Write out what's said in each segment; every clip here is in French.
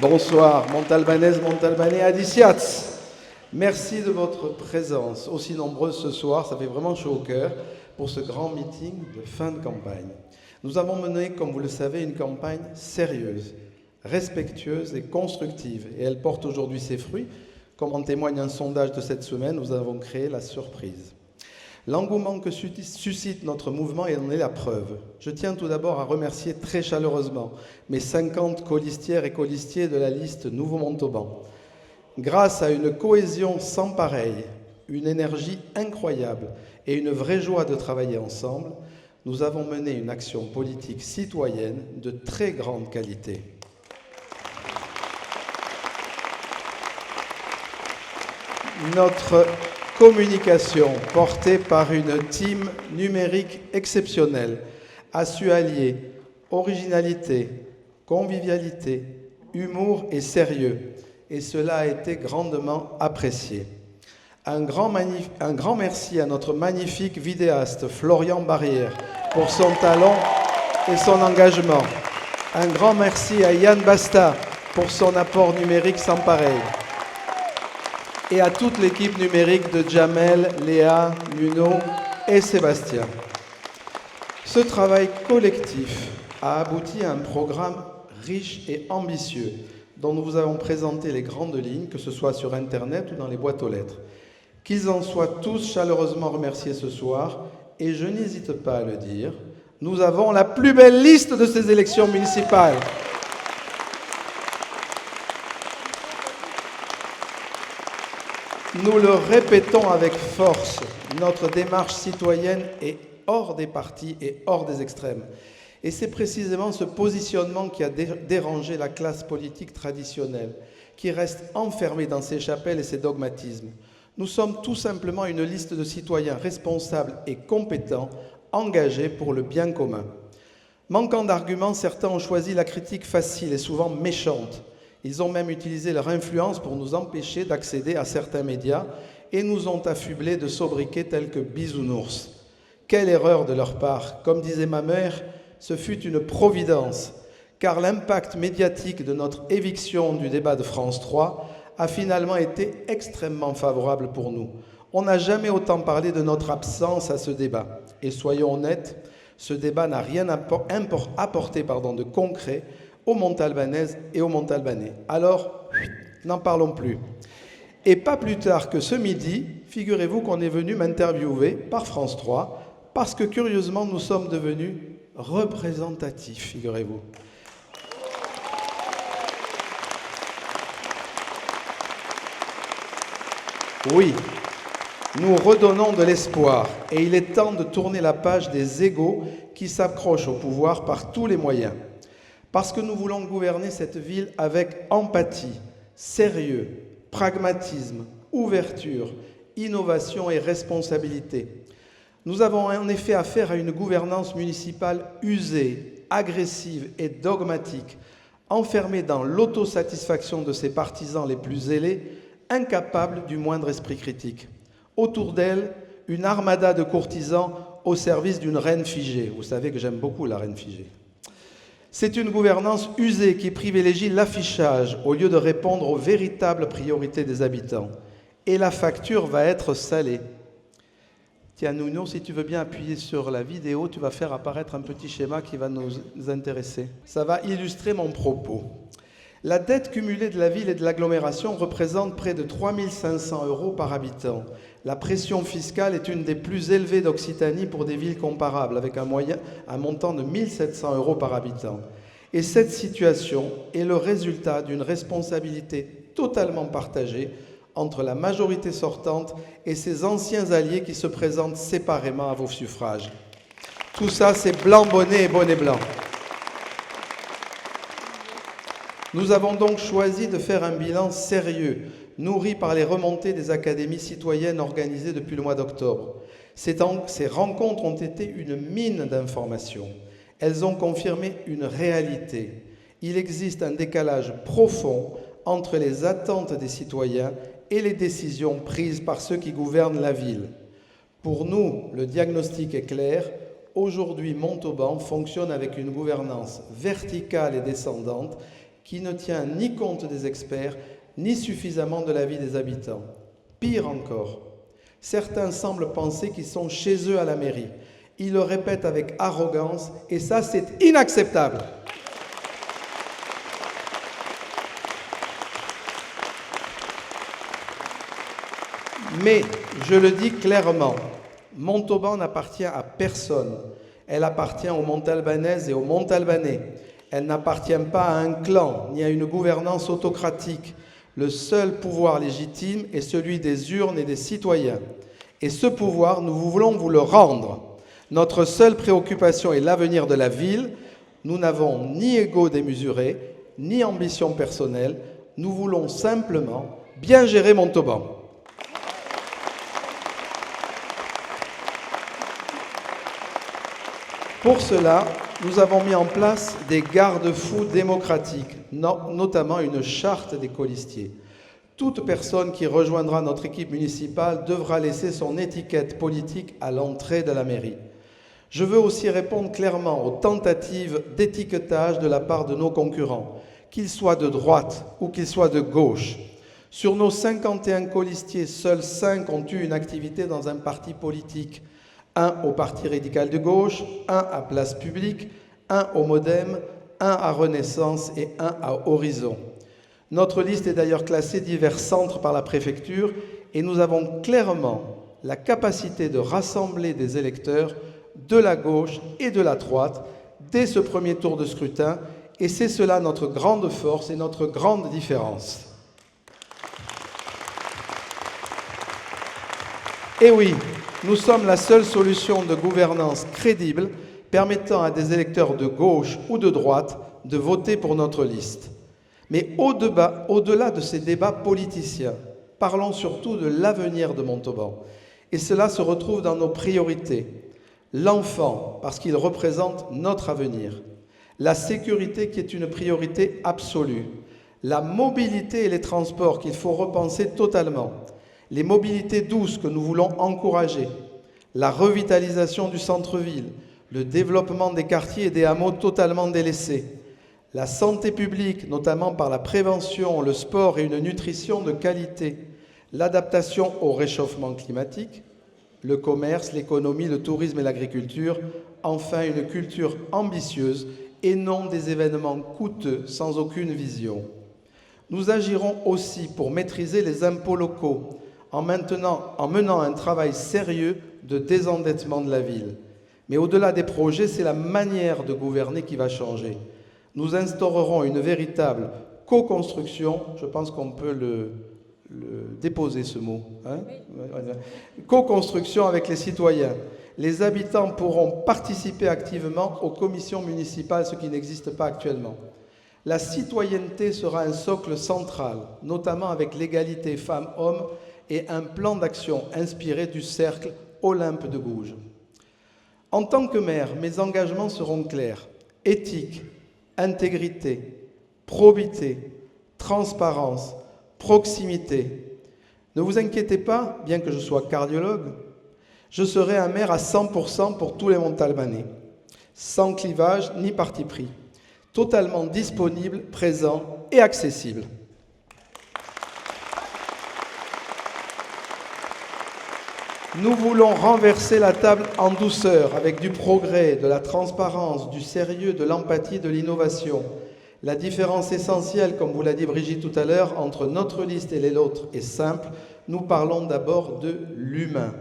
Bonsoir, Montalbanaises, Montalbanais, Adiciats. Merci de votre présence, aussi nombreuse ce soir, ça fait vraiment chaud au cœur, pour ce grand meeting de fin de campagne. Nous avons mené, comme vous le savez, une campagne sérieuse, respectueuse et constructive, et elle porte aujourd'hui ses fruits. Comme en témoigne un sondage de cette semaine, nous avons créé la surprise. L'engouement que suscite notre mouvement en est la preuve. Je tiens tout d'abord à remercier très chaleureusement mes 50 colistières et colistiers de la liste Nouveau Montauban. Grâce à une cohésion sans pareille, une énergie incroyable et une vraie joie de travailler ensemble, nous avons mené une action politique citoyenne de très grande qualité. Notre communication portée par une team numérique exceptionnelle a su allier originalité, convivialité, humour et sérieux, et cela a été grandement apprécié. Un grand merci à notre magnifique vidéaste Florian Barrière pour son talent et son engagement. Un grand merci à Yann Basta pour son apport numérique sans pareil. Et à toute l'équipe numérique de Jamel, Léa, Nuno et Sébastien. Ce travail collectif a abouti à un programme riche et ambitieux dont nous vous avons présenté les grandes lignes, que ce soit sur Internet ou dans les boîtes aux lettres. Qu'ils en soient tous chaleureusement remerciés ce soir, et je n'hésite pas à le dire, nous avons la plus belle liste de ces élections municipales. Nous le répétons avec force, notre démarche citoyenne est hors des partis et hors des extrêmes. Et c'est précisément ce positionnement qui a dérangé la classe politique traditionnelle, qui reste enfermée dans ses chapelles et ses dogmatismes. Nous sommes tout simplement une liste de citoyens responsables et compétents, engagés pour le bien commun. Manquant d'arguments, certains ont choisi la critique facile et souvent méchante. Ils ont même utilisé leur influence pour nous empêcher d'accéder à certains médias et nous ont affublés de sobriquets tels que bisounours. Quelle erreur de leur part! Comme disait ma mère, ce fut une providence, car l'impact médiatique de notre éviction du débat de France 3 a finalement été extrêmement favorable pour nous. On n'a jamais autant parlé de notre absence à ce débat. Et soyons honnêtes, ce débat n'a rien apporté de concret aux Montalbanaises et aux Montalbanais. Alors, n'en parlons plus. Et pas plus tard que ce midi, figurez-vous qu'on est venu m'interviewer par France 3, parce que curieusement, nous sommes devenus représentatifs, figurez-vous. Oui, nous redonnons de l'espoir, et il est temps de tourner la page des égos qui s'accrochent au pouvoir par tous les moyens. Parce que nous voulons gouverner cette ville avec empathie, sérieux, pragmatisme, ouverture, innovation et responsabilité. Nous avons en effet affaire à une gouvernance municipale usée, agressive et dogmatique, enfermée dans l'autosatisfaction de ses partisans les plus zélés, incapables du moindre esprit critique. Autour d'elle, une armada de courtisans au service d'une reine figée. Vous savez que j'aime beaucoup la reine figée. C'est une gouvernance usée qui privilégie l'affichage au lieu de répondre aux véritables priorités des habitants. Et la facture va être salée. Tiens, Nuno, si tu veux bien appuyer sur la vidéo, tu vas faire apparaître un petit schéma qui va nous intéresser. Ça va illustrer mon propos. La dette cumulée de la ville et de l'agglomération représente près de 3 500 € par habitant. La pression fiscale est une des plus élevées d'Occitanie pour des villes comparables, avec un montant de 1 700 € par habitant. Et cette situation est le résultat d'une responsabilité totalement partagée entre la majorité sortante et ses anciens alliés qui se présentent séparément à vos suffrages. Tout ça, c'est blanc bonnet et bonnet blanc. Nous avons donc choisi de faire un bilan sérieux, nourri par les remontées des académies citoyennes organisées depuis le mois d'octobre. Ces rencontres ont été une mine d'informations. Elles ont confirmé une réalité. Il existe un décalage profond entre les attentes des citoyens et les décisions prises par ceux qui gouvernent la ville. Pour nous, le diagnostic est clair. Aujourd'hui, Montauban fonctionne avec une gouvernance verticale et descendante qui ne tient ni compte des experts, ni suffisamment de l'avis des habitants. Pire encore, certains semblent penser qu'ils sont chez eux à la mairie. Ils le répètent avec arrogance, et ça, c'est inacceptable. Mais, je le dis clairement, Montauban n'appartient à personne. Elle appartient aux Montalbanaises et aux Montalbanais. Elle n'appartient pas à un clan, ni à une gouvernance autocratique. Le seul pouvoir légitime est celui des urnes et des citoyens. Et ce pouvoir, nous voulons vous le rendre. Notre seule préoccupation est l'avenir de la ville. Nous n'avons ni ego démesuré, ni ambition personnelle. Nous voulons simplement bien gérer Montauban. Pour cela, nous avons mis en place des garde-fous démocratiques, notamment une charte des colistiers. Toute personne qui rejoindra notre équipe municipale devra laisser son étiquette politique à l'entrée de la mairie. Je veux aussi répondre clairement aux tentatives d'étiquetage de la part de nos concurrents, qu'ils soient de droite ou qu'ils soient de gauche. Sur nos 51 colistiers, seuls 5 ont eu une activité dans un parti politique. Un au Parti radical de gauche, un à Place Publique, un au Modem, un à Renaissance et un à Horizon. Notre liste est d'ailleurs classée divers centres par la préfecture et nous avons clairement la capacité de rassembler des électeurs de la gauche et de la droite dès ce premier tour de scrutin, et c'est cela notre grande force et notre grande différence. Et oui, nous sommes la seule solution de gouvernance crédible permettant à des électeurs de gauche ou de droite de voter pour notre liste. Mais au-delà de ces débats politiciens, parlons surtout de l'avenir de Montauban. Et cela se retrouve dans nos priorités. L'enfant, parce qu'il représente notre avenir. La sécurité, qui est une priorité absolue. La mobilité et les transports, qu'il faut repenser totalement. Les mobilités douces que nous voulons encourager, la revitalisation du centre-ville, le développement des quartiers et des hameaux totalement délaissés, la santé publique, notamment par la prévention, le sport et une nutrition de qualité, l'adaptation au réchauffement climatique, le commerce, l'économie, le tourisme et l'agriculture, enfin une culture ambitieuse et non des événements coûteux sans aucune vision. Nous agirons aussi pour maîtriser les impôts locaux, en menant un travail sérieux de désendettement de la ville. Mais au-delà des projets, c'est la manière de gouverner qui va changer. Nous instaurerons une véritable co-construction, je pense qu'on peut le déposer ce mot, hein, co-construction avec les citoyens. Les habitants pourront participer activement aux commissions municipales, ce qui n'existe pas actuellement. La citoyenneté sera un socle central, notamment avec l'égalité femmes-hommes et un plan d'action inspiré du cercle Olympe de Gouges. En tant que maire, mes engagements seront clairs. Éthique, intégrité, probité, transparence, proximité. Ne vous inquiétez pas, bien que je sois cardiologue, je serai un maire à 100% pour tous les Montalbanais, sans clivage ni parti pris, totalement disponible, présent et accessible. Nous voulons renverser la table en douceur avec du progrès, de la transparence, du sérieux, de l'empathie, de l'innovation. La différence essentielle, comme vous l'a dit Brigitte tout à l'heure, entre notre liste et les autres est simple. Nous parlons d'abord de l'humain.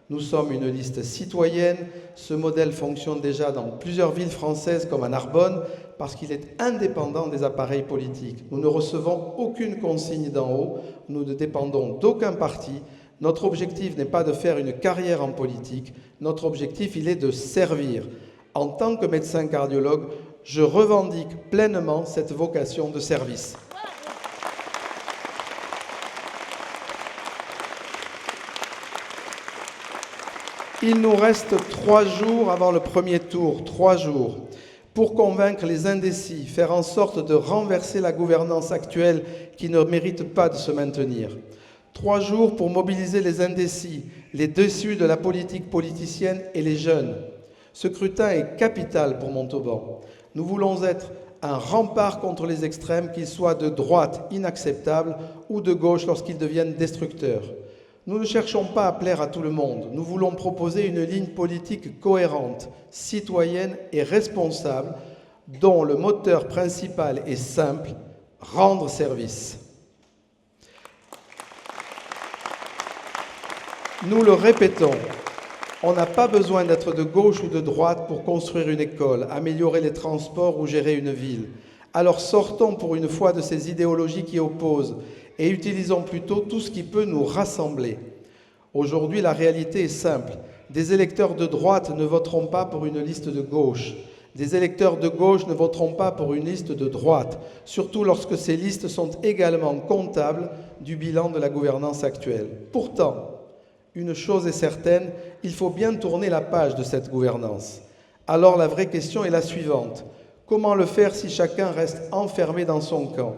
Nous sommes une liste citoyenne. Ce modèle fonctionne déjà dans plusieurs villes françaises comme à Narbonne parce qu'il est indépendant des appareils politiques. Nous ne recevons aucune consigne d'en haut. Nous ne dépendons d'aucun parti. Notre objectif n'est pas de faire une carrière en politique, notre objectif, il est de servir. En tant que médecin cardiologue, je revendique pleinement cette vocation de service. Il nous reste 3 jours avant le premier tour, 3 jours, pour convaincre les indécis, faire en sorte de renverser la gouvernance actuelle qui ne mérite pas de se maintenir. 3 jours pour mobiliser les indécis, les déçus de la politique politicienne et les jeunes. Ce scrutin est capital pour Montauban. Nous voulons être un rempart contre les extrêmes, qu'ils soient de droite inacceptables ou de gauche lorsqu'ils deviennent destructeurs. Nous ne cherchons pas à plaire à tout le monde. Nous voulons proposer une ligne politique cohérente, citoyenne et responsable, dont le moteur principal est simple: rendre service. Nous le répétons, on n'a pas besoin d'être de gauche ou de droite pour construire une école, améliorer les transports ou gérer une ville. Alors sortons pour une fois de ces idéologies qui opposent et utilisons plutôt tout ce qui peut nous rassembler. Aujourd'hui, la réalité est simple. Des électeurs de droite ne voteront pas pour une liste de gauche. Des électeurs de gauche ne voteront pas pour une liste de droite, surtout lorsque ces listes sont également comptables du bilan de la gouvernance actuelle. Pourtant, une chose est certaine, il faut bien tourner la page de cette gouvernance. Alors la vraie question est la suivante: comment le faire si chacun reste enfermé dans son camp?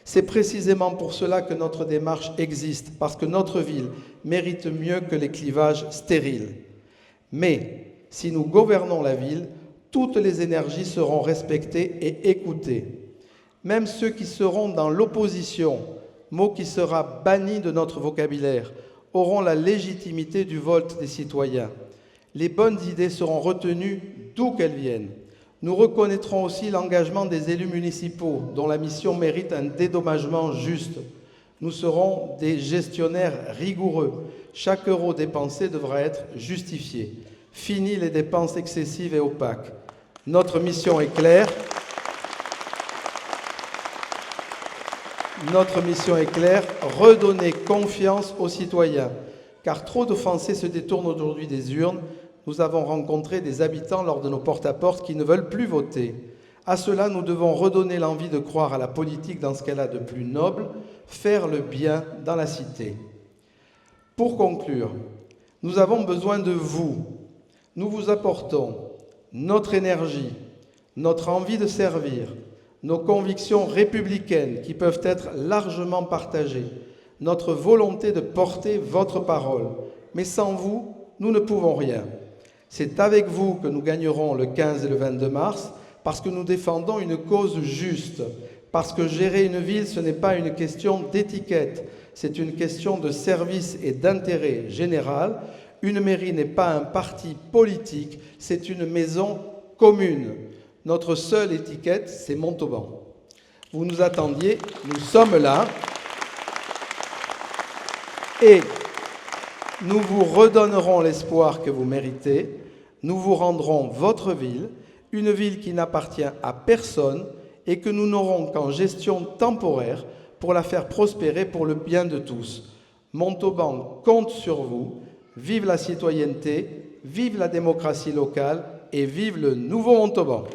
C'est précisément pour cela que notre démarche existe, parce que notre ville mérite mieux que les clivages stériles. Mais si nous gouvernons la ville, toutes les énergies seront respectées et écoutées. Même ceux qui seront dans l'opposition, mot qui sera banni de notre vocabulaire, auront la légitimité du vote des citoyens. Les bonnes idées seront retenues d'où qu'elles viennent. Nous reconnaîtrons aussi l'engagement des élus municipaux, dont la mission mérite un dédommagement juste. Nous serons des gestionnaires rigoureux. Chaque euro dépensé devra être justifié. Fini les dépenses excessives et opaques. Notre mission est claire. Notre mission est claire, redonner confiance aux citoyens, car trop de Français se détournent aujourd'hui des urnes. Nous avons rencontré des habitants lors de nos porte-à-porte qui ne veulent plus voter. À cela, nous devons redonner l'envie de croire à la politique dans ce qu'elle a de plus noble, faire le bien dans la cité. Pour conclure, nous avons besoin de vous. Nous vous apportons notre énergie, notre envie de servir, nos convictions républicaines qui peuvent être largement partagées, notre volonté de porter votre parole. Mais sans vous, nous ne pouvons rien. C'est avec vous que nous gagnerons le 15 et le 22 mars, parce que nous défendons une cause juste, parce que gérer une ville, ce n'est pas une question d'étiquette, c'est une question de service et d'intérêt général. Une mairie n'est pas un parti politique, c'est une maison commune. Notre seule étiquette, c'est Montauban. Vous nous attendiez, nous sommes là. Et nous vous redonnerons l'espoir que vous méritez. Nous vous rendrons votre ville, une ville qui n'appartient à personne et que nous n'aurons qu'en gestion temporaire pour la faire prospérer pour le bien de tous. Montauban compte sur vous. Vive la citoyenneté, vive la démocratie locale et vive le nouveau Montauban.